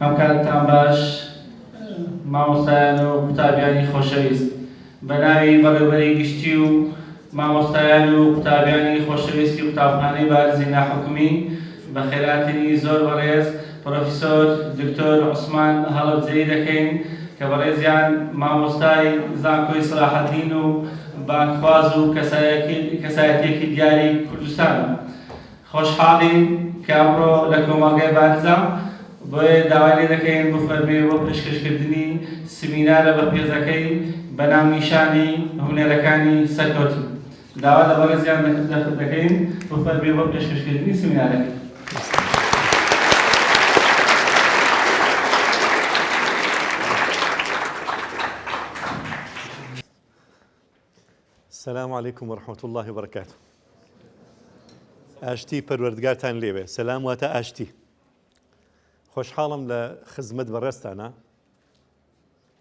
ئەم کاتتان باش مامۆستایان و قوتابیانی خۆشەویست بە ناوی بەڕێوەبەری گشتی و مامۆستایان و قوتابیانی خۆشەویستی قوتابخانەی بارزی ناحکومی بە خێراتنی زۆر بەڕێز پرۆفیسۆر دکتۆر عوسمان هەڵەبجەیی دەکەین کە بەڕێزیان مامۆستای زانکۆی سەلاحەدین و بانکخواز و کەسایەتیەکی دیاری کوردستان. خۆشحاڵین کە ئەمڕۆ لە کۆمەڵگەی بارزە بۆیە داوای لێ دەکەین بفەرمێ بۆ پێشکەشکردنی سمینارە بە پێزەکەی بە ناونیشانی هونەرەکانی سەرکەوتن. داوا لە بەڕێزیان دەکەین بفەرمێ بۆ پێشکەشکردنی سمینارەکەی. السلام عليكم ورحمة الله وبركاته. ئاشتی پەروەردگارتان لێوێ. سەلام واتە ئاشتی. خۆشحاڵم لە خزمەت بەڕێستانە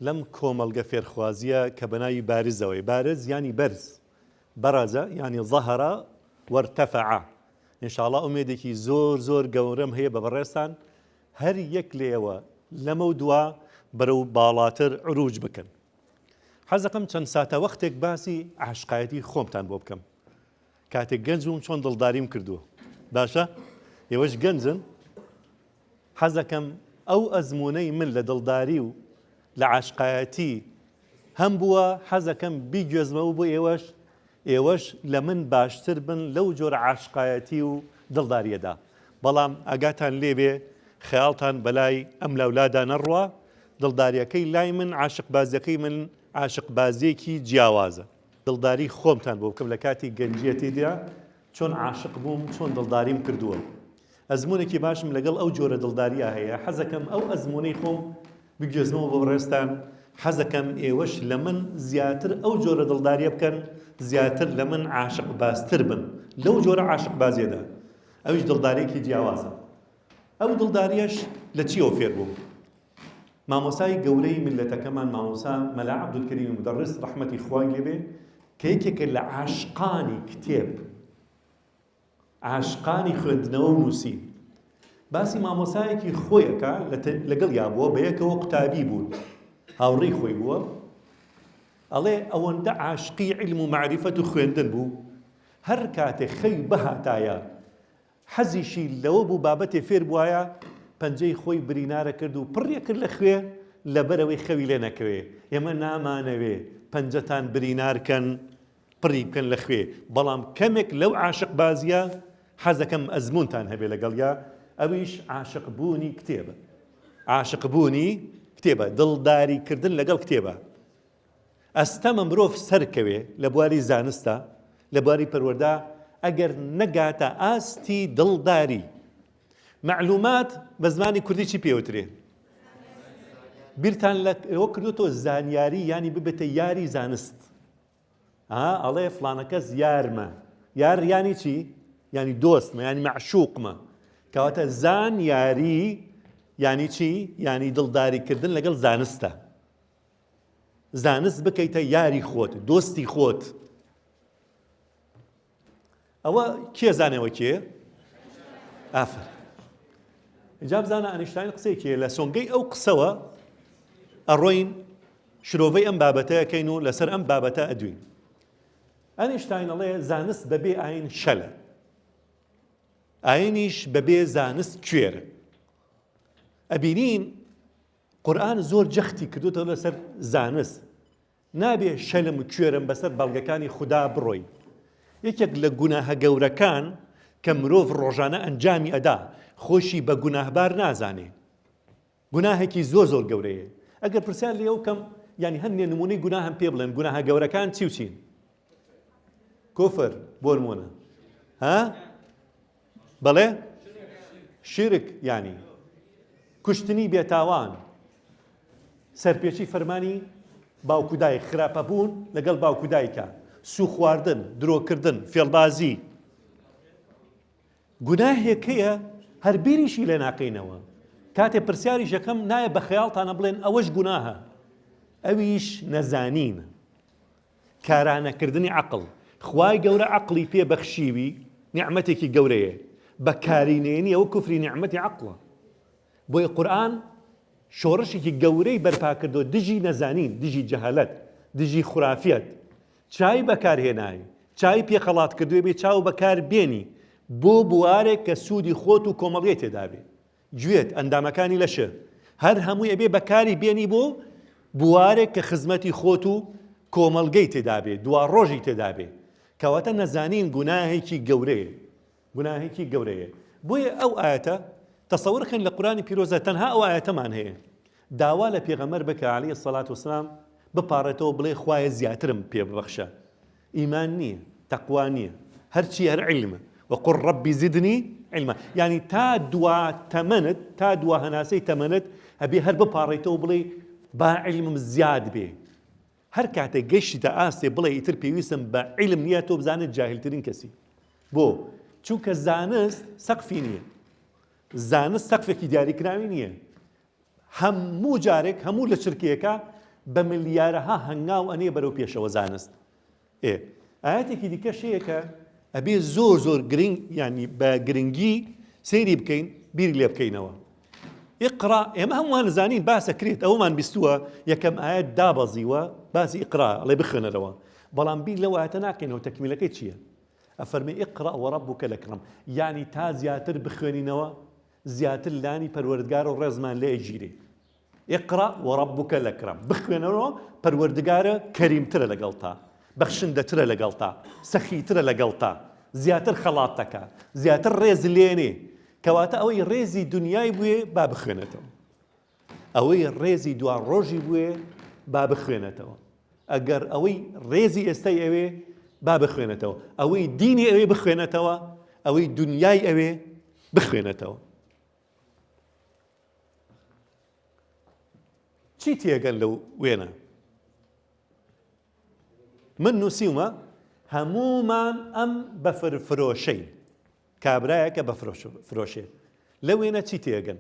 لەم کۆمەڵگە فێرخوازیە کە بەناوی بارزەوەی. بارز ینی بەرز، بەرەزە ینی ظەهەرە وەرتەفەعە. ئینشاءڵڵا ئومێدێکی زۆر زۆر گەورەم هەیە بە بەڕێستان هەر یەک لێوە لەمە دووە بەرەو باڵاتر عروج بکەن. حەزەکەم چەند ساتە وەختێک باسی عاشقایەتی خۆمتان بۆ بکەم. کاتێک گەنج بووم چۆن دڵداریم کردووە. باشە؟ ئێوەش گەنجن. حەزەکەم ئەو ئەزمونەی من لە دڵداری و لە عاشقایەتی هەم بووە حەزەکەم بیگوێزمەوە بۆ ئێوەش لە من باشتر بن لەو جۆرە عاشقایەتی و دڵداریەدا. بەڵام ئاگاتان لێبێ خەیاڵتان بەلای ئەم لاولادا نەڕوە، دڵداریەکەی لای من عاشقبازیەکەی من عاشقبازیەکی جیاوازە. دڵداری خۆمتان بۆ بکەم لە کاتی گەنجیەتیدا چۆن عاشق بووم، چۆن دڵداریم کردووە. ئەزمونێکی باشم لەگەڵ ئەو جۆرە دڵداریە هەیە. حەزەکەم ئەو ئەزمونەی خۆم بگوێزمەوە بۆ بەڕێستان. حەزەکەم ئێوەش لە من زیاتر ئەو جۆرە دڵداریە بکەن، زیاتر لە من عاشقبازتر بن لەو جۆرە عاشقبازیەدا. ئەویش دڵدارێکی جیاوازە. ئەو دڵداریەش لە چیەوە فێر بووم؟ مامۆسای گەورەی ملەتەکەمان مامۆسا مەلا عەبدولکەریم مودەڕس ڕەحمەتی خوای لێبێ کە یەکێکە لە عاشقانی کتێب، عاشقانی خوێندنەوە و نووسین، باسی مامۆسایەکی خۆیەکە لەگەڵ یابووە بە یەکەوە قوتابی بوون، هاوڕێی خۆی بووە. ئەڵێ ئەوەندە عاشقی علم و معریفەت و خوێندن بوو هەر کاتێک خەوی بەهاتایە حەزیشی لەوە بوو بابەتێ فێر بووایە پەنجەی خۆی برینارە کرد و پڕیە کرد لە خوێ لەبەرەوەی خەوی لێ نەکەوێ. ئێمە نامانەوێ پەنجەتان برینارکەن پڕی بکەن لە خوێ، بەڵام کەمێک لەو عاشق بازیە حەزەکەم ئەزمونتان هەبێ لەگەڵیا. ئەویش عاشق بوونی کتێبە. عاشق بوونی کتێبە، دڵداریکردن لەگەڵ کتێبە. ئەستەمە مرۆڤ سەرکەوێ لە بواری زانستە، لە بواری پەروەردا ئەگەر نەگاتە ئاستی دڵداری. معلومات بە زمانی کوردی چی پێوترێ؟ بیرتان لەوە کردوتەوە زانیاری ینی ببێتە یاری زانست. ئەڵێ فڵانە کەس یارمە. یار ینی چی؟ ینی دۆستمە، ینی معشوقمە. کەواتە زانیاری ینی چی؟ ینی دڵداریکردن لەگەڵ زانستە. زانست بکەیتە یاری خۆت، دۆستی خۆت. ئەوە کێ زانەوە کێ؟ ئافر. اینجا بزانە ئەنیشتاین قسەیەکێ لە سۆنگەی ئەو قسەوە ئەڕۆین شرۆڤەی ئەم بابەتەیەکەین و لەسەر ئەم بابەتە ئەدوین. ئەنیشتاین ئەڵێ زانست بەبێ ئاین شەلە، ئاینیش بەبێ زانست کوێرە. ئەبینین قورئان زۆر جەختی کردوتەوە لەسەر زانست. نابێ شەلم و کوێرم بەسەر بەڵگەکانی خودا بڕۆی. یەکێک لە گوناهە گەورەکان کە مرۆڤ ڕۆژانە ئەنجامی ئەدا خۆشی بە گوناهبار نازانێ. گوناهێکی زۆر زۆر گەورەیە. ئەگەر پرسیان لێو کەم ینی هەندێ نمونەی گوناهم پێ بڵێن، گوناهە گەورەکان چی و چین؟ کوفر بۆ نمونە. بەڵێ؟ شرک ینی کوشتنی بێتاوان، سەرپێچی فەرمانی باوکودای، خراپەبوون لەگەڵ باوکودایکە، سوو خواردن، درۆکردن، فێڵبازی. گوناهێک هەیە هەر بیریشی لێ ناکەینەوە. کاتێ پرسیاری یەکەم نایە بە خەیاڵتانە بڵێن ئەوەش گوناهە. ئەویش نەزانین، کارانەکردنی عەقڵ. خوای گەورە عەقڵی پێ بەخشیوی، نیعمەتێکی گەورەیە. بەکارینێنی ئەوە کوفری نیعمەتی عەقڵە. بۆیە قورئان شۆڕشێکی گەورەی بەرپاکردو دژی نەزانین، دژی جەهالەت، دژی خورافیەت. چای بەکارهێنایی، چای پێخەڵات کردوێ بێ چاو بەکار بێنی بۆ بوارێک کە سوودی خۆت و کۆمەڵیە تێدا بێ. گوێت ئەندامەکانی لەشە هەر هەمووی ئەبێ بەکاری بێنی بۆ بوارێک کە خزمەتی خۆت و کۆمەڵگەی تێدا بێ، دوا ڕۆژی تێدا بێ. کەواتە نەزانین گوناهێکی گەورەیە، گوناهێکی گەورەیە. بۆیە ئەو ئاەتە تەسەوڕکەن لە قورآنی پیرۆزە تەنها ئەو ئاەتەمان هەیە. داوا لە پێغەمبەر بکە عەلەیهی سەڵات وسەلام بپارێتەوە بڵێ خوایە زیاترم پێ ببەخشە. ئیمان نییە، تەقوا نییە، هەرچی هەر عیلمە. وەقل ڕەبی زیدنی علما. یعنی تا دوا تەمەنت، تا دوا هەناسەی تەمەنت هەبێ هەر بپارێتەوە بڵێ با عیلمم زیاد بێ. هەر کاتێک گەشتیتە ئاستێ بڵێ ئیتر پێویستم بە عیلم نییە تۆ بزانت جاهیلترین کەسی. بۆ چونکە زانست سەقفی نییە، زانست سەقفێکی دیاریکراوی نییە. هەموو جارێک هەموو لە چرکەیەکە بە ملیارەها هەنگاو ئەنێ بەرەو پێشەوە زانست. ئاەتێکی دیکەش هەیە کە ئەبێ زۆر زۆر گرنگ، ینی بە گرنگی سەیری بکەین، بیری لێ بکەینەوە. ئیقرا ئێمە هەمووان نزانین باسە کرێت، ئەومان بیستووە یەکەم ئاەت دابەزیوە باسی ئیقرا ئەڵێ بخوێنەرەوە، بەڵام بیر لەو ئاەتە ناکەینەوە تەکمیلەکەی چییە؟ ئەفەرمێ ئیقرا وەڕەبوکە الأکرەم، یعنی تا زیاتر بخوێنینەوە زیاتر لانی پەروەردگار و ڕێزمان لێ ئەگیرێ. ئیقرا وەڕەبوکە الأکرەم، بخوێنەوە پەروەردگارە کەریمترە لەگەڵ تا، بەخشندەترە لەگەڵ تا، سەخیترە لەگەڵ تا، زیاتر خەڵات دەکا، زیاتر ڕێز لێنێ. کەواتە ئەوەی ڕێزی دنیای بووێ با بخوێنێتەوە، ئەوەی ڕێزی دوا ڕۆژی بووێ با بخوێنێتەوە، ئەگەر ئەوەی ڕێزی ئێستای ئەوێ با بخوێنێتەوە، ئەوەی دینی ئەوێ بخوێنێتەوە، ئەوەی دنیای ئەوێ بخوێنێتەوە. چی تێگەن لەو وێنە؟ من نووسیومە هەموومان ئەم بەفرفرۆشەین، کابرایەکە بەفرۆشێ. لەو وێنە چی تێگەن؟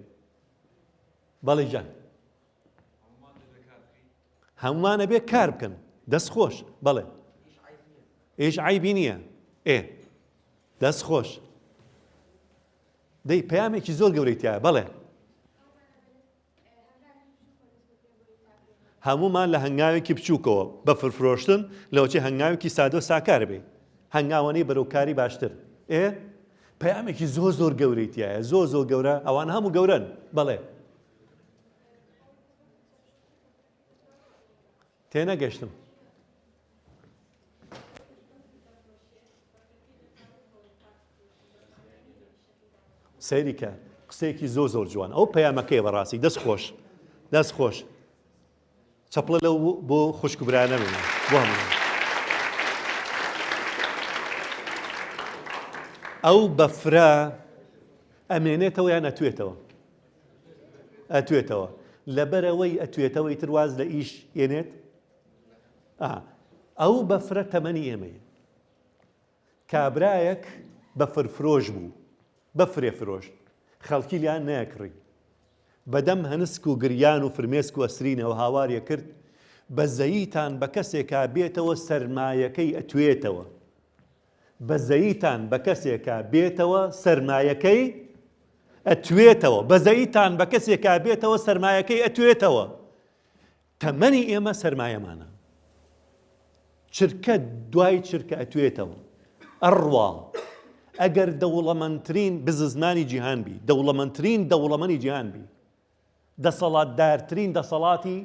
بەڵێ جان هەمومانە بێ کار بکەن، دەست خۆش. بەڵێ ئێش عیبی نییە. دەست خۆش. دەی پەیامێکی زۆر گەورەی تایە. بەڵێ هەمومان لە هەنگاوێکی بچووکەوە بەفرفرۆشتن لەوەچی هەنگاوێکی سادە و ساکار بێ، هەنگاوانەی بەرەوکاری باشتر. پەیامێکی زۆر زۆر گەورەی تایە، زۆر زۆر گەورە. ئەوان هەموو گەورەن. بەڵێ تێنەگەشتم. سەیری کە قسەیەکی زۆر زۆر جوان. ئەو پەیامەکەی بەڕاستی دەست خۆش، دەست خۆش. چەپڵە لەو بۆ خوشکبرانە بێنە بۆ هەموو. ئەو بەفرە ئەمێنێتەوە یان ئەتوێتەوە؟ ئەتوێتەوە. لەبەرەوەی ئەتوێتەوەی تر واز لە ئیش ئێنێت؟ ئەو بەفرە تەمەنی ئێمەیە. کابرایەک بەفرفرۆش بوو، بەفرێ فرۆشت، خەڵکی لیان نەیەکڕی، بەدەم هەنسک و گریان و فرمێسک و ئەسرینەوە هاواریە کرد بە زەییتان بە کەسێکا بێتەوە سەرمایەکەی ئەتوێتەوە. بە زەییتان بە کەسێکا بێتەوە سەرمایەکەی ئەتوێتەوە. بە زەییتان بە کەسێکا بێتەوە سەرمایەکەی ئەتوێتەوە. تەمەنی ئێمە سەرمایەمانە. چرکە دوای چرکە ئەتوێتەوە. ئەڕوا ئەگەر دەوڵەمەندترین بززمانی جیهان بی، دەوڵەمەندترین دەوڵەمەنی جیهان بی، دەسەڵاتدارترین دەسەڵاتی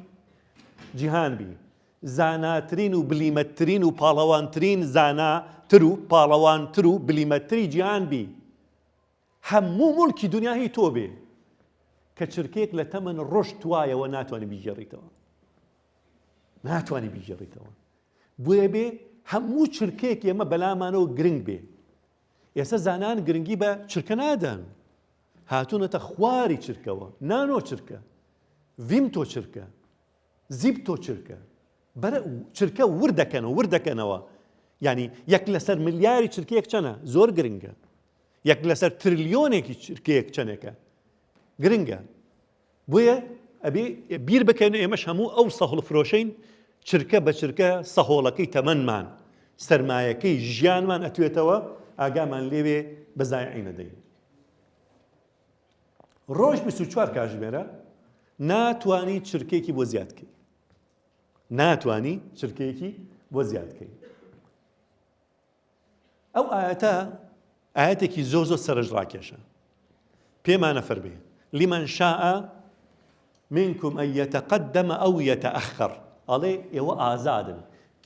جیهان بی، زاناترین و بلیمەتترین و پاڵەوانترین زاناتر و پاڵەوانتر و بلیمەتتری جیهان بی، هەموو موڵکی دنیا هی تۆ بێ، کە چرکێک لە تەمەن ڕۆژ توایەوە ناتوانێت بیگەڕیتەوە. ناتوانێت بیگەڕیتەوە. بۆیە بێ هەموو چرکێک ئێمە بەلامانەوە گرنگ بێ. ئێستا زانان گرنگی بە چرکە نادەن، هاتوونەتە خواری چرکەوە. نانۆ چرکە، ڤیمتۆ چرکە، زیبتۆ چرکە. بەرە چرکە وردەکەنەوە. یعنی یەک لەسەر ملیاری چرکەیەک چەنە؟ زۆر گرنگە. یەک لەسەر تریلیۆنێکی چرکەیەک چەندێکە؟ گرنگە. بۆیە ئەبێ بیر بکەن ئێمەش هەموو ئەو سەهۆڵ فرۆشەین، چرکە بە چرکە سەهۆڵەکەی تەمەنمان، سەرمایەکەی ژیانمان ئەتوێتەوە، ئاگامان لێوێ بەزایعی نەدەین. ڕۆژ 24 کاتژمێرە ناتوانی چرکێکی بۆ زیادکەی ناتوانی چرکێکی بۆ زیادکەی ئەو ئاەتە ئاەتێکی زۆر زۆر سەرنج ڕاکێشە پێمانە فەرمێ لمن شاء منكم أن يتقدم أو يتأخر ئەڵێ ئێوە ئازادن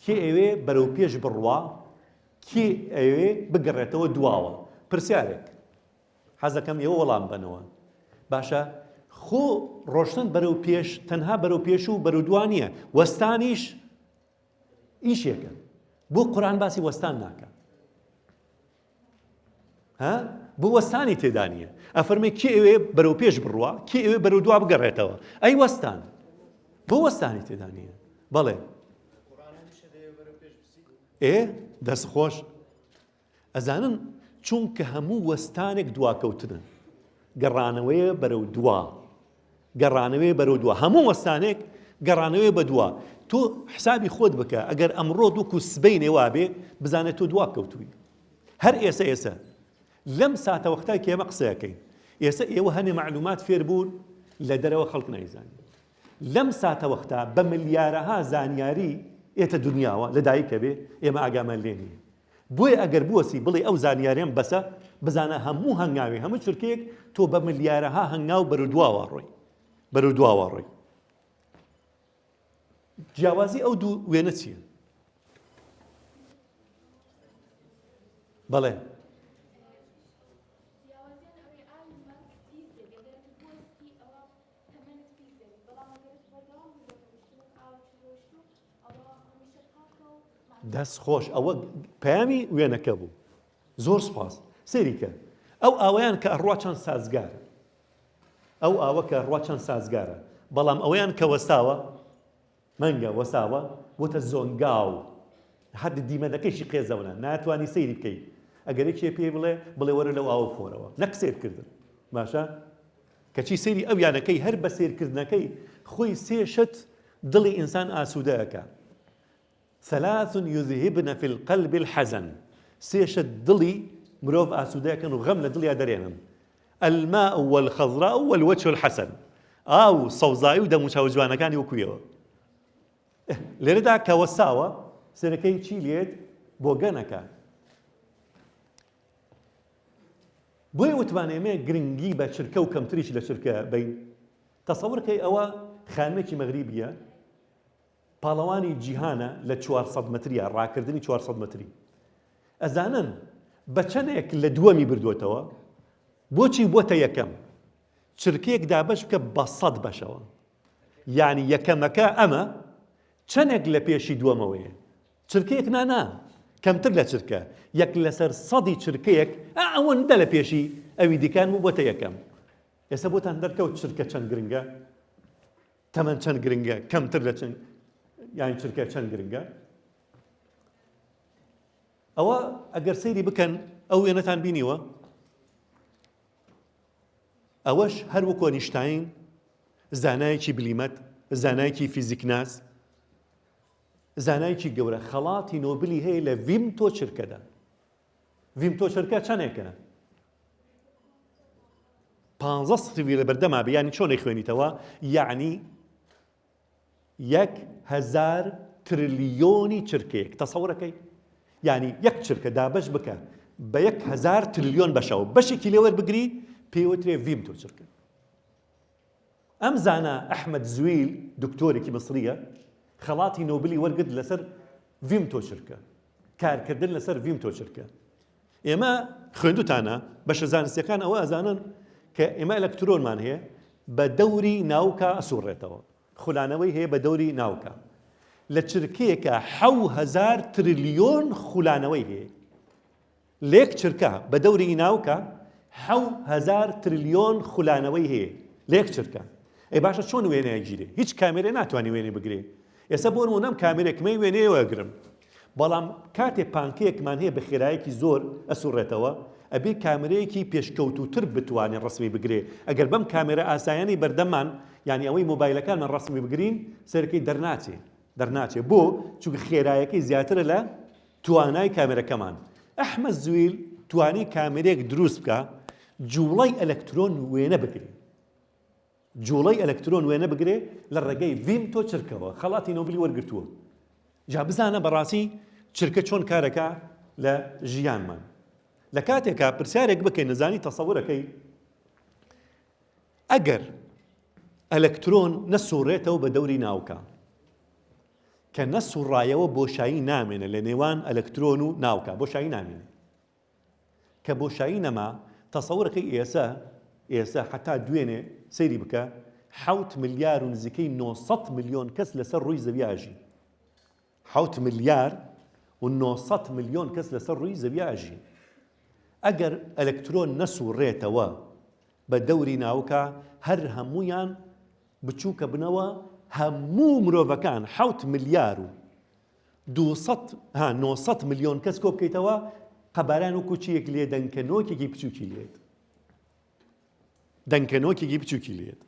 کێ ئەوێ بەرەو پێش بڕوا کێ ئەوێ بگەڕێتەوە دواوە پرسیارێک حەزەکەم ئێوە وەڵام بنەوە باشە خۆ ڕۆشتن بەرەو پێش تەنها بەرەو پێش و بەرەو دوا نییە وەستانیش ئیشێکە بۆ قورئان باسی وەستان ناکە بۆ وەستانی تێدا نییە ئەفەرمێ کێ ئەوێ بەرەو پێش بڕوا کێ ئەوێ بەرەو دوا بگەڕێتەوە ئەی وەستان بۆ وەستانی تێدا نییە بەڵێ دەستخۆش ئەزانن چونکە هەموو وەستانێک دواکەوتنن گەڕانەوەیە بەرەو دوا گەڕانەوەی بەرەو دوا هەموو وەستانێک گەڕانەوەی بە دوا تۆ حسابی خۆت بکە ئەگەر ئەمڕۆ دووکو سبەینێ وابێ بزانێت تۆ دوا کەوتووی هەر ئێستا لەم ساتە وەختای کە ئێمە قسەیەکەین ئێستا ئێوە هەنێ معلومات فێر بوون لە دەرەوە خەڵک نایزانین لەم ساتە وەختا بە ملیارەها زانیاری ئێتە دنیاوە لەدایکە بێ ئێمە ئاگامان لێ نییە بۆیە ئەگەر بوەسی بڵێ ئەو زانیاریان بەسە بزانە هەموو هەنگاوی هەموو چرکێک تۆ بە ملیارەها هەنگاو بەرەو دواوە ڕۆی جیاوازی ئەو دوو وێنە چییە؟ بەڵێ دەست خۆش ئەوە پەیامی وێنەکە بوو زۆر سپاس سەیریکە ئەو ئاوەیان کە ئەڕوا چەند سازگارە ئەو ئاوە کە ئەڕوا چەند سازگارە بەڵام ئەوەیان کە وەستاوە مەنگە وەساوە بۆتە زۆنگاو حد دیمەنەکەیشی قێزەونە ناتوانی سەیری بکەیت ئەگەر یەکێ پێ بڵێ وەرە لەو ئاوە فۆرەوە نەک سیرکردن باشە کەچی سەیری ئەو یانەکەی هەر بە سیرکردنەکەی خۆی سێشت دڵی ئینسان ئاسوودەیەکە ثلاث يذهبن في القلب الحزن سێشت دڵی مرۆڤ ئاسوودەیەکەن و غەم لە دڵیا دەرێنن الماء والخضراء والوجه الحسن ئاو سەوزایی و دەموچاو جوانەکانی وەکویەوە لێرەدا کە وەساوە سەرەکەی چی لێت بۆ گەنەکە بۆیە وتوانێمێ گرنگی بە چرکە و کەمتریش لە چرکە بین تەسەوڕکەی ئەوە خانمێکی مەغریبیە پاڵەوانی جیهانە لە 400 متریە ڕاکردنی 400 متری ئەزانن بە چەندێک لە دووەمی بردوێتەوە بۆچی بۆتە یەکەم چرکەیەک دابەش بکە بە 100 بەشەوە یعنی یەکەمەکە ئەمە چەندێک لە پێشی دووەمەوەیە چرکەیەک نانا کەمتر لە چرکە یەک لەسەر 100 چرکەیەک ئەوەندە لە پێشی ئەوی دیکان و بۆتە یەکەم ئێستا بۆتان دەرکەوت چرکە چەند گرنگە تەمەن چەند گرنگە کەمتر لە چەند یانی چرکە چەند گرنگە ئەوە ئەگەر سەیری بکەن ئەو وێنەتان بینیوە ئەوەش هەر وەکو ئەینشتاین زانایەکی بلیمەت زانایەکی فیزیکناس زانایەکی گەورە خەڵاتی نۆبلی هەیە لە ڤیمتۆ چرکەدا ڤیمتۆ چرکە چەندێکە 15 سەتیڤی لە بەردەما بێ یانی چۆنەی خوێنیتەوە یعنی 1000 تریلیۆنی چرکەیەک تەسەوڕەکەی یعنی یەک چرکە دابەش بکە بە 1000 تریلیۆن بەشەوە بەشێکی لێ وەربگری پێوترێ ڤیمتۆ چرکە ئەم زانە ئەحمەد زویل دکتۆرێکی مەسریە خەڵاتی نۆبلی وەرگرت لەسەر ڤیمتۆ چرکە کارکردن لەسەر ڤیمتۆ چرکە ئێمە خوێندوتانە بەشە زانستیەکان ئەوە ئەزانن کە ئێمە ئەلەکترۆنمان هەیە بە دەوری ناوکە ئەسوڕێتەوە خولانەوەی هەیە بە دەوری ناوکە لە چرکەیەکە 7000 تریلیۆن خولانەوەی هەیە لێک چرکە بە دەوری ناوکە 7000 تریلیۆن خولانەوەی هەیە لێک چرکە ئەی باشە چۆن وێنەیە گیرێ هیچ کامێرە ناتوانانی وێنێ بگرێ ئێستا بۆ نمونە کامێرێکمەی وێنەیە وەرگرم بەڵام کاتێ پانکەیەکمان هەیە بە خێراییەکی زۆر ئەسوڕێتەوە ئەبێ کامێرەیەکی پێشکەوتوتر بتوانێت ڕسمی بگرێ ئەگەر بەم کامێرە ئاسایانی بەردەمان یعنی ئەوەی مۆبایلەکانمان ڕسمی بگرین سەرەکەی دەرناچێ بۆ چونکە خێراییەکەی زیاترە لە توانای کامێرەکەمان ئەحمەد زویل توانی کامێرەیەک دروست بکە جوڵەی ئەلەکترۆن وێنە بگرێ جوڵەی ئەلەکترۆن وێنە بگرێ لە ڕێگەی ڤیم تۆ چرکەوە خەڵاتی نۆبلی وەرگرتووە جا بزانە بەڕاستی چرکە چۆن کارەکە لە ژیانمان لە کاتێکا پرسیارێک بکەین نزانی تەسەوورەکەی ئەگەر ئەلەکترۆن نەسوڕێتەوە بە دەوری ناوکە کە نەسوڕایەوە بۆشایی نامێنە لە نێوان ئەلەکترۆن و ناوکە بۆشایی نامێنێ کە بۆشایی نەما تەسەوورەکەی ئێستا حتا دوێنێ سەیری بکە 7 ملیار و نزیکەی 900 ملیۆن کەس لەسەر ڕووی زەویاژی 7 ملیار و 900 ملیۆن کەس لەسەر ڕووی زەویاژی ئەگەر ئەلەکترۆن نەسوڕێتەوە بە دەوری ناوکە هەر هەمویان بچووکە بنەوە هەموو مرۆڤەکان 7 ملیار و 900 ملیۆن کەس کۆ بکەیتەوە قەباران و کوچیەک لێ دەنکەنۆکێکی بچووکی لێت دەنکەنۆکێکی بچووکی لێت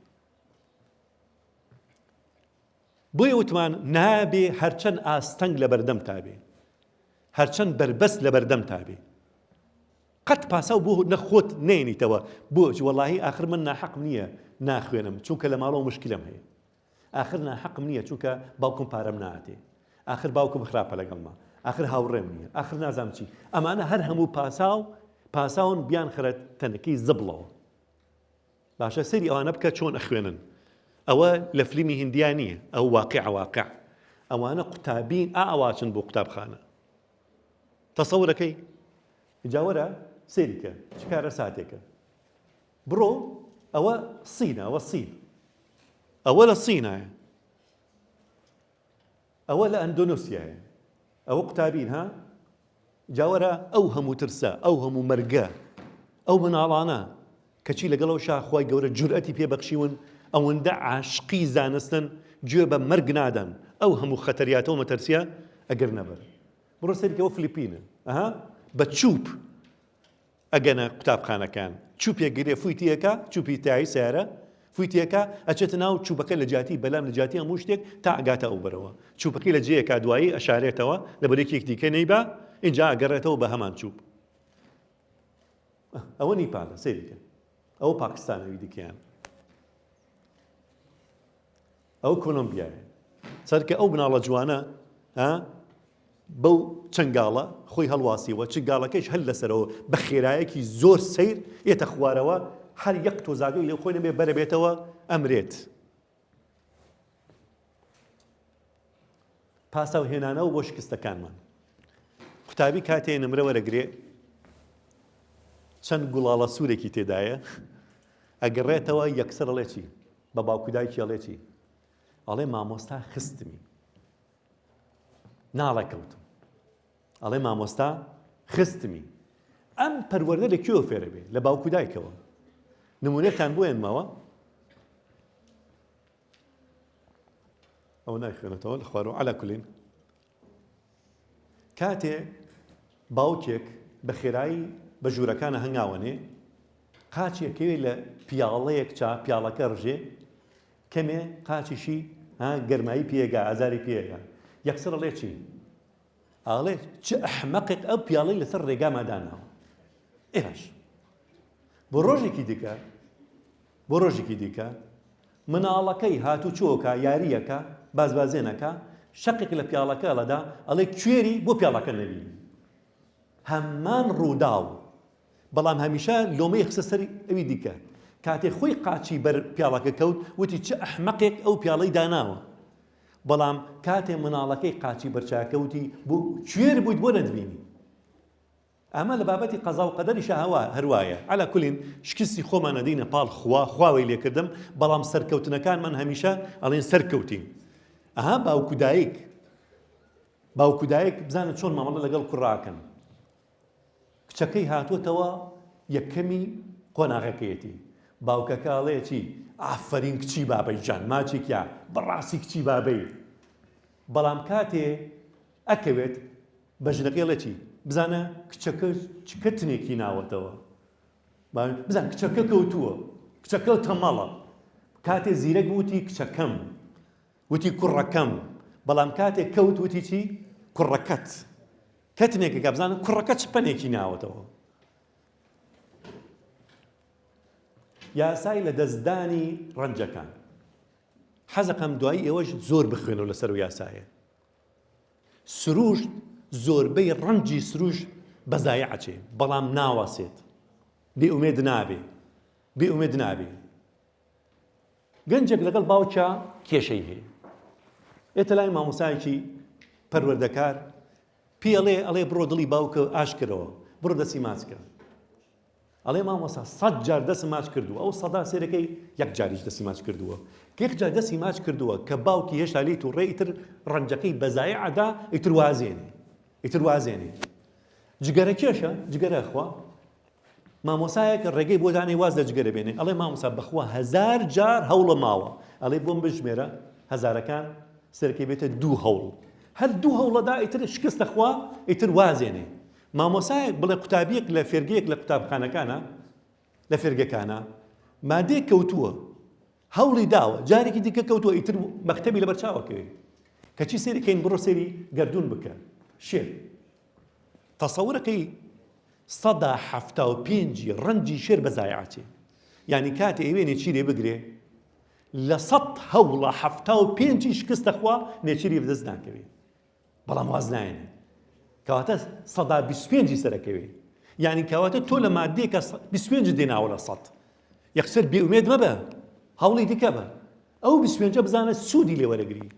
بۆیە وتمان نابێ هەرچەند ئاستەنگ لە بەردەم تابێ هەرچەند بربەست لە بەردەم تابێ قەت پاساو بۆ نەخۆت نێنیتەوە بۆچ وەڵاهی ئاخر من ناحەقم نییە ناخوێنم چونکە لە ماڵەوە مشکلم هەیە ئاخر ناحەقم نییە چونکە باوکم پارەم ناتێ ئاخر باوکم خراپە لەگەڵما ئاخر هاوڕێم نییە ئاخر نازام چی ئەمانە هەر هەموو پاساون بیان خرەت تەنەکەی زبڵەوە باشە سەری ئەوانە بکە چۆن ئەخوێنن ئەوە لە فلیمی هندیان نییە ئەو واقع ئەوانە قوتابین ئاواچن بۆ قوتابخانە تەسەورەکەی جاوەرە سێریکە چ کارە ساتێکە بڕۆ ئەوە سینە ئەوە سین ئەوە لە سینایە ئەوە لە ئەندۆنوسیایە ئەوە قوتابین ها جاوەرە ئەو هەموو ترسە ئەو هەموو مەرگە ئەو مناڵانە کەچی لەگەڵەوە شاخوای گەورە جورئەتی پێبەخشیون ئەوەندە عاشقی زانستن گوێ بە مەرگ نادەن ئەو هەموو خەتەریاتە و مەتەرسیە ئەگەر نەبەر بڕۆ سەریکەوە فلیپینە ئەها بە چوب ئەگەنە قوتابخانەکان چوپێک گرێ فویتیەکە چوپی تایی سیارە فویتیەکە ئەچێتە ناو چوبەکە لە جاتی بەلام لە جاتی هەموو شتێک تا ئەگاتە ئەو بەرەوە چوبەکەی لە جێیەکە دوایی ئەشارێتەوە لە بەرێکێک دیکە نەیبا اینجا ئەگەڕێتەوە بە هەمان چوب ئەوە نیپالە سەریکە ئەوە پاکستانەوی دیکەیان ئەو کۆلۆمبیایە سەرکە ئەو بناڵە جوانە بەو چنگاڵە خۆی هەڵواسیەوە چنگاڵەکەیش هەل لەسەرەوە بە خێرایەکی زۆر سەیر ئێتە خوارەوە هەر یەک تۆزاگەی لێ خۆی نەبێ بەرەبێتەوە ئەمرێت پاساو هێنانەوە بۆ شکستەکانمان قوتابی کاتێ نمرە وەرەگرێ چەند گوڵاڵە سوورێکی تێدایە ئەگەڕێتەوە یەکسەر ئەڵێ چی بە باوکودایکی ئەڵێ چی ئەڵێ مامۆستا خستمی ناڵەکەوتم ئەڵێ مامۆستا خستمی ئەم پەروەردە لەکوێوە فێرە بێ لە باوکودایکەوە نمونێتان بۆێنمەوە ئەو نایخوێنێتەوە لە خوارەوە عەلا کولین کاتێ باوکێک بە خێرایی بە ژوورەکانە هەنگاوەنێ قاچێکەوێ لە پیاڵەیەک پیاڵەکە ڕژێ کەمێ قاچیشی گەرمایی پێگا ئازاری پێگا یەکسەر ئەڵێ چی ئاڵێ چ ئەحمەقێک ئەو پیاڵەی لەسەر ڕێگاماداناوە ئێش بۆ ڕۆژێکی دیکە مناڵەکەی هاتوو چۆکە یاریەکە بازبازێنەکە شەقێک لە پیاڵەکە لەدا ئەڵێ کوێری بۆ پیاڵەکە نەبینی هەمان ڕووداو بەڵام هەمیشە لۆمەی خسە سەری ئەوی دیکە کاتێ خۆی قاچی بەر پیاڵەکە کەوت وتی چ ئەحمەقێک ئەو پیاڵەی داناوە بەڵام کاتێ مناڵەکەی قاچی بەرچاکەوتی بۆ کوێر بوویت بۆ نەتبینی ئەمە لە بابەتی قەزا و قەدەریشە هەروایە عەلا کولین شکستی خۆمان ئەدەینە پاڵ خواوەی لێکردم بەڵام سەرکەوتنەکانمان هەمیشە ئەڵێن سەرکەوتین ئەها باوکودایک بزانە چۆن مامەڵە لەگەڵ کوڕاکەن کچەکەی هاتووەتەوە یەکەمی قۆناغەکەیەتی باوکەکە ئەڵێ چی ئافەرین کچی بابەی جان ماچێکیا بەڕاستی کچی بابەی بەڵام کاتێ ئەکەوێت بەژنەکەی ئەڵێ چی بزانە کچەکە کەتنێکی ناوەتەوە بزان کچەکە کەوتووە کچەکە تەمەڵە کاتێ زیرەک وتی کچەکەم وتی کوڕەکەم بەڵام کاتێ کەوت وتی چی کوڕەکەت کەتنێکەکە بزانە کوڕەکە چپەنێکی ناوەتەوە یاسای لە دەستدانی ڕەنجەکان حەزەکەم دوایی ئێوەش زۆر بخوێنەوە لەسەر و یاسایە سروش زۆربەی ڕەنجی سروش بەزایعەچێ بەڵام ناواسێت بێئومێد نابێ گەنجێک لەگەڵ باوچە کێشەی هەیە ئێتە لای مامۆسایەکی پەروەردەکار پێی ئەڵێ بڕۆ دڵی باوکە ئاشکرەوە بڕۆ دەستی ماچکە ئەڵێ مامۆسا 100 جار دەستی ماچ کردووە ئەو سەدا سێرەکەی یەک جاریش دەستی ماچ کردووە کە یەک جار دەستی ماچ کردووە کە باوکی هێشتا لێی تووڕێ ئیتر ڕەنجەکەی بەزایعەدا ئیتر وازێنێ جگەرە کێشە جگەرە خوا مامۆسایەک ڕێگەی بۆ دانێ واز لە جگەرە بێنێ ئەڵێ مامۆسا بەخوا 1000 جار هەوڵە ماوە ئەڵێ بۆم بژمێرە هەزارەکان سەرەکەی بێتە 2 هەوڵ هەر 2 هەوڵەدا ئیتر شکستە خوا ئیتر وازێنێ مامۆسایەک بڵێ قوتابیەک لە فێرگەیەک لە قوتابخانەکانە لە فێرگەکانە مادەیەک کەوتووە هەوڵی داوە جارێکی دیکە کەوتووە ئیتر مەکتەبی لەبەر چاوەکەوێ کەچی سێریکەین بڕۆ سێری گەردوون بکە شێر تەسەورەکەی 175 ڕەنجی شێر بەزایعەچێ یعنی کاتێ ئەوێ نێچیرێ بگرێ لە 100 هەوڵە 75 شکستە خوا نێچیری بەدەست ناکەوێ بەڵام واز نایەنێ کەواتە 125 سەرەکەوێ یعنی کەواتە تۆ لە مادەیەکە 25 دێناوە لە 100 یەکسەر بێئومێد مەبە هەوڵی دیکە بە ئەو 25 بزانە سوودی لێ وەرەگری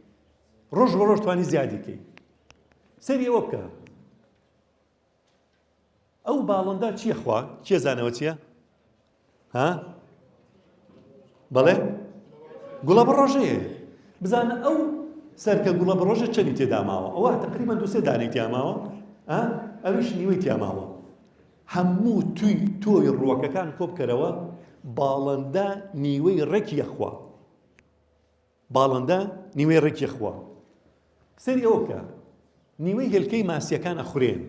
ڕۆژ بە ڕۆژ توانی زیادیکەی سەری ئەوە بکە ئەو باڵندا چییە خوا کێ زانەوە چییە ها بەڵێ گوڵە بڕۆژەیە بزانە ئەو سەرکە گوڵە بڕۆژە چەندی تێدا ماوە ئەوە تقریبا 2-3 دانەی تیا ماوە ئەویش نیوەی تیا ماوە هەموو تۆی ڕووەکەکان کۆ بکەرەوە باڵندا نیوەی ڕێکی خوا باڵندا نیوەی ڕێکی خوا سەری ئەوە بکە نیوەی هێلکەی ماسیەکان ئەخورێن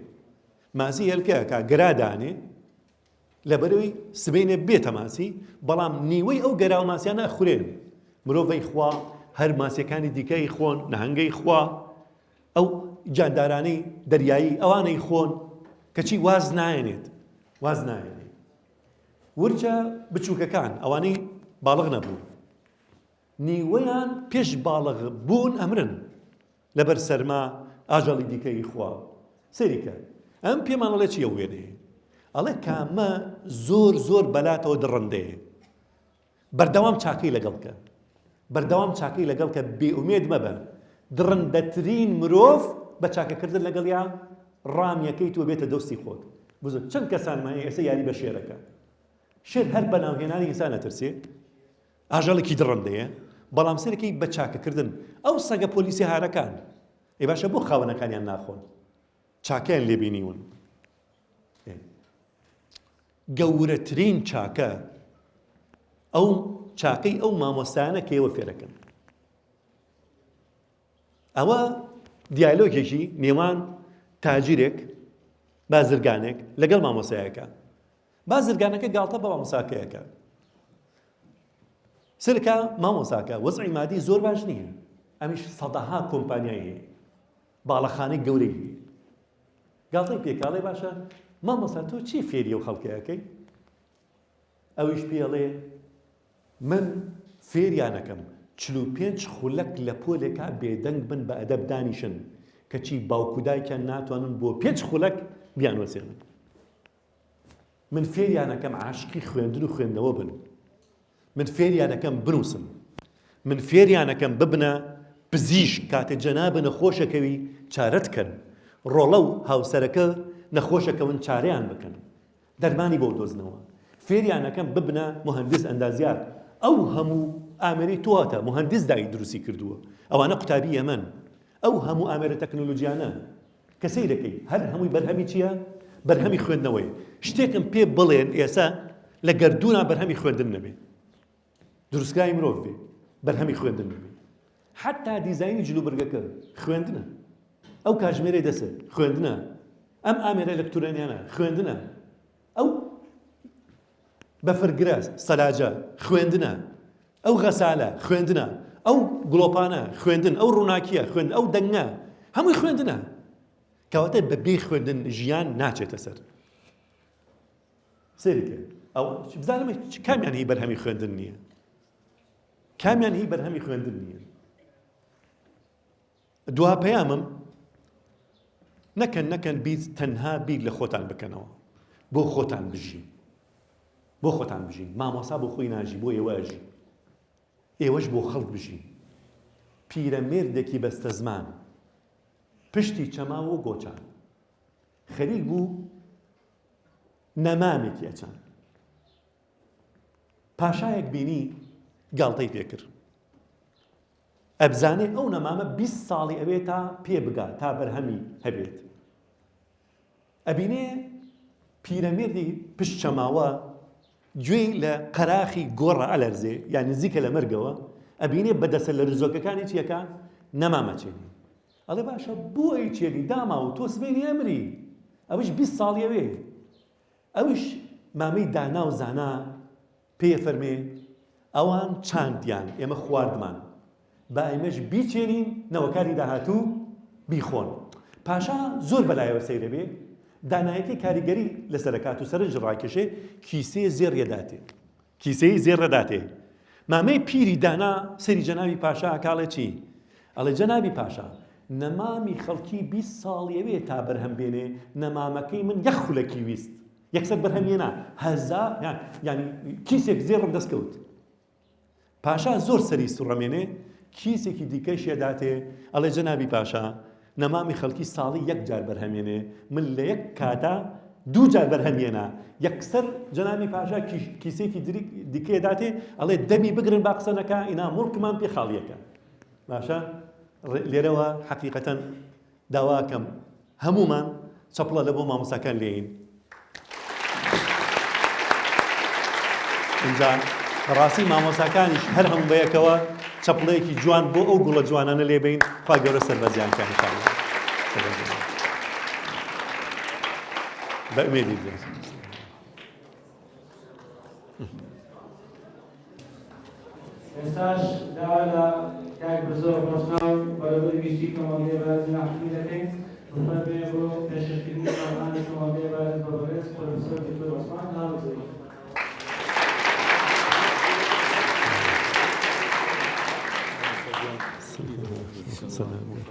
ماسی هێلکەیەکە گرادانێ لەبەرەوەی سبەینێ بێتە ماسی بەڵام نیوەی ئەو گەراو ماسیانە ئەخورێن مرۆڤەی خوا هەر ماسیەکانی دیکەی خۆن نەهەنگەی خوا ئەو جاندارانەی دەریایی ئەوانەی خۆن کەچی واز نایەنێت ورچە بچووکەکان ئەوانەی باڵغ نەبوون نیوەیان پێش باڵغ بوون ئەمرن لەبەر سەرما ئاژەڵی دیکەی خوا سەریکە ئەم پێمان ئەڵێ چیە وێنێ ئەڵێ کامە زۆر بەلاتەوە دڕندەیە بەردەوام چاکەی لەگەڵ کە بێئومێد مەبە دڕندەترین مرۆڤ بە چاکەکردن لەگەڵ یا ڕامیەکەی تۆ بێتە دەستی خۆت بزن چەند کەسانمانە ئێستا یاری بە شێرەکە شێر هەر بەناوهێنانی ئینسان نەترسێ ئاژەڵێکی دڕندەیە بەڵام سەرەکەی بە چاکەکردن ئەو سەگە پۆلیسی هارەکان ئێ باشە بۆ خاوەنەکانیان ناخۆن چاکەیان لێبینیون گەورەترین چاکە ئەو چاکەی ئەو مامۆستایانە کە ئێوە فێرەکەن ئەوە دیالۆگێکی نێوان تاجیرێک بازرگانێک لەگەڵ مامۆستایەکە بازرگانەکە گاڵتە بە مامۆستاکەیەکە سرکە مامۆستاکە وەزعی مادی زۆر باش نییە ئەمیش سەدەها کۆمپانیای هەیە باڵەخانەی گەورەی هەیە گاڵتەی پێکاڵێ باشە مامۆستا تۆ چی فێری ئەو خەڵکەکەی ئەویش پێڵێ من فێریانەکەم 45 خولەک لە پۆلێکا بێدەنگ بن بە ئەدەب دانیشن کەچی باوکودایکیان ناتوانن بۆ 5 خولەک بیان وەسێنن من فێریانەکەم عاشقی خوێندن و خوێندنەوە بن من فێریانەکەم بنووسم من فێریانەکەم ببنە پزیشک کاتە جەنابە نەخۆشەکەوی چارەت کەن ڕۆڵە و هاوسەرەکە نەخۆشەکەون چارەیان بکەن دەرمانی بۆ دۆزنەوە فێریانەکەم ببنە مهندس ئەندازیار ئەو هەموو ئامێرەی تۆهاتە مهندس دایی دروستی کردووە ئەوانە قوتابی ئەمەن ئەو هەموو ئامێرە تەکنۆلۆجیانە کە سەیرەکەی هەر هەمووی بەرهەمی چییە؟ بەرهەمی خوێندنەوەی شتێکم پێ بڵێن ئێستا لە گەردوونا بەرهەمی خوێندن نەبێ دروستکاری مرۆڤ بێ بەرهەمی خوێندن نەبێ حتا دیزاینی جلوبرگەکە خوێندنە ئەو کاژمێرەی دەسە خوێندنە ئەم ئامێرە ئەلەکترۆنیانە خوێندنە ئەو بەفرگرە سەلاجە خوێندنە ئەو غەسالە خوێندنە ئەو گڵۆپانە خوێندن ئەو ڕووناکیە خوێندن ئەو دەنگە هەمووی خوێندنە کەواتە بەبێ خوێندن ژیان ناچێتە سەر سەریکە ئەو بزانم کامیان هی بەرهەمی خوێندن نییە کامیان هی بەرهەمی خوێندن نییە دوا پەیامم نەکەن بیت تەنها بیر لە خۆتان بکەنەوە بۆ خۆتان بژین مامۆسا بۆ خۆی ناژی بۆ ئێوەژی ئێوەش بۆ خەڵک بژین پیرەمێردێکی بەستە زمان پشتی چەماوە و گۆچان خەریک بوو نەمامێکی ئەچان پاشایەک بینی گاڵتەی پێکرد ئەبزانێ ئەو نەمامە 20 ساڵی ئەوێت تا پێ بگات تا بەرهەمی هەبێت ئەبینێ پیرەمێردی پشت چەماوە گوێی لە قەراخی گۆڕە ئەلەرزێ یان نزیکە لە مەرگەوە ئەبینێ بەدەسە لە ڕزۆکەکانی چیەکە نەمامە چێنی ئەڵێ باشە بۆ ئەی چێنی داما و تۆ سبەینی ئەمری ئەوش 20 ساڵی ئەوێ ئەوش مامەی دانا و زانا پێ فەرمێ ئەوان چاندیان ئێمە خواردمان با ئێمەش بیچێنین نەوەکاری داهاتوو بیخۆن پاشا زۆر بەلایەوە سەیرە بێ دانایەکی کاریگەری لەسەرکات و سەرنج ڕاکێشێ کیسەیە زێڕێداتێ مامەی پیری دانا سەری جەنابی پاشا کاڵێ چی ئەڵێ جەنابی پاشا نەمامی خەڵکی 20 ساڵیەوێ تا بەرهەم بێنێ نەمامەکەی من یەک خولەکی ویست یەکسەر بەرهەمێنا هەزار یعنی کیسێک زێڕم دەستکەوت پاشا زۆر سەری سوڕەمێنێ کیسێکی دیکەشیە داتێ ئەڵێ جەنابی پاشا نەمامی خەڵکی ساڵی یەک جار بەرهەمێنێ من لە یەک کاتا 2 جار بەرهەمێنا یەکسەر جەنابی پاشا کیسێکی دیکەیە داتێ ئەڵێ دەمی بگرن با قسە نەکا ئینا موڵکمان پێ خاڵیەکە باشە لێرەوە حەقیقەتەن داواکەم هەمومان چەپڵە لە بۆ مامۆساکان لێین اینجا ڕاستی مامۆساکانیش هەر هەموو بەیەکەوە چەپڵەیەکی جوان بۆ ئەو گوڵە جوانانە لێبین خوا گەورە سەربەزیانکە ئینشاءالله بەئومێدی بێت ئێستاش داوا لە کاک بزۆر خۆشناو بەرەبەری گشتی کۆمەڵگەی بەرزی ناحومی دەکەین بفەرمێ بۆ پێشکردنی ساڵانی کۆمەڵگەی بەرز بە بەڕێز پرۆفێسۆر دکتۆر عوسمان ناوزەوی سلام